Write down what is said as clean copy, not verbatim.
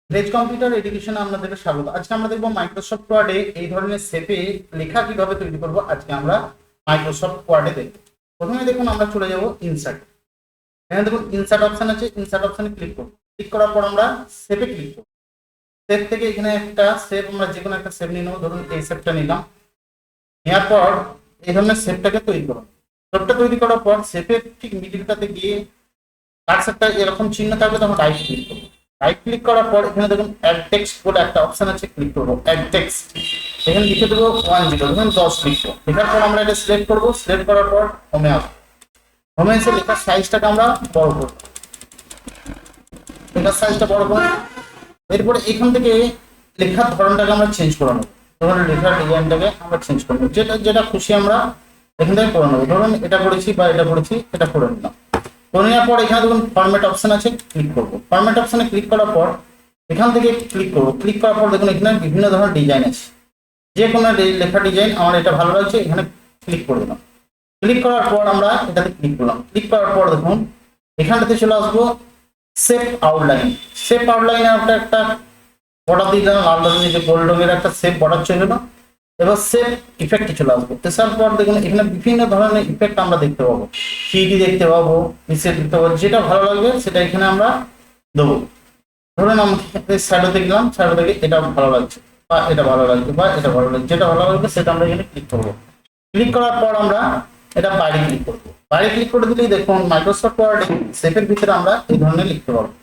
Village computer এডুকেশনে আপনাদেরকে স্বাগত। আজকে আমরা দেখবো মাইক্রোসফট ওয়ার্ডে এই ধরনের শেপে লেখা কিভাবে তৈরি করব। আজকে আমরা মাইক্রোসফট ওয়ার্ডে দেখব। প্রথমে দেখুন আমরা চলে যাব ইনসার্ট। এখানে দেখুন ইনসার্ট অপশন আছে, ইনসার্ট অপশনে ক্লিক করব। ক্লিক করার পর আমরা শেপে ক্লিক করব। শেপ থেকে এখানে একটা শেপ আমরা যে কোনো একটা শেপ নিয়ে নেবো। ধরুন এই শেপটা নিলাম, নেওয়ার পর এই ধরনের শেপটাকে তৈরি করব। শেপটা তৈরি করার পর শেপের ঠিক মিডিলটাতে গিয়ে কার্সারটা এরকম চিহ্ন থাকবে, তখন রাইট ক্লিক করবো। রাইট ক্লিক করার পর এখানে দেখুন অ্যাড টেক্সট বলে একটা অপশন আছে, ক্লিক করবো অ্যাড টেক্সট। এখানে লিখে দেবো 10, ধরুন 10 লিখবো। লেখার পর আমরা এটা সিলেক্ট করবো। সিলেক্ট করার পর হোমে আসবো। হোমে এসে লেখার সাইজটাকে আমরা বড় করবো। লেখার সাইজটা বড় করবো। এরপরে এখান থেকে লেখার ধরনটাকে আমরা চেঞ্জ করে নেবো। ধরুন লেখার ডিজাইনটাকে আমরা চেঞ্জ করে নেবো, যেটা যেটা খুশি আমরা এখান থেকে করে নেবো। ধরুন এটা করেছি বা এটা করেছি, এটা করে নিলাম। করে নেওয়ার পর এখানে দেখুন ফরম্যাট অপশন আছে, ক্লিক করবো। ফরম্যাট অপশনে ক্লিক করার পর এখান থেকে ক্লিক করবো। ক্লিক করার পর দেখুন এখানে বিভিন্ন ধরনের ডিজাইন আছে। যে কোনো লেখা ডিজাইন আমার এটা ভালো লাগছে, এখানে ক্লিক করে দিলাম। ক্লিক করার পর আমরা এটাতে ক্লিক করলাম। ক্লিক করার পর দেখুন এখানটাতে চলে আসবো শেপ আউটলাইন। শেপ আউটলাইনে একটা বর্ডার দিয়ে দিলাম, লাল রঙের যে গোল্ড রঙের একটা শেপ বর্ডার চলে গেল। এবার শেপ ইফেক্টে চলে আসবো। আসার পর দেখুন এখানে বিভিন্ন ধরনের ইফেক্ট আমরা দেখতে পাবো। 3D দেখতে পাবো, নিচে দেখতে পাবো। যেটা ভালো লাগবে সেটা এখানে আমরা দেবো। ধরুন আমি শ্যাডোতে গেলাম, শ্যাডো থেকে এটা ভালো লাগছে বা এটা ভালো লাগছে বা এটা ভালো লাগছে, যেটা ভালো লাগবে সেটা আমরা এখানে ক্লিক করবো। ক্লিক করার পর আমরা এটা বাইরে ক্লিক করবো। বাইরে ক্লিক করে দিলেই দেখুন মাইক্রোসফট ওয়ার্ড শেপের ভিতরে আমরা এই ধরনের লিখতে পারবো।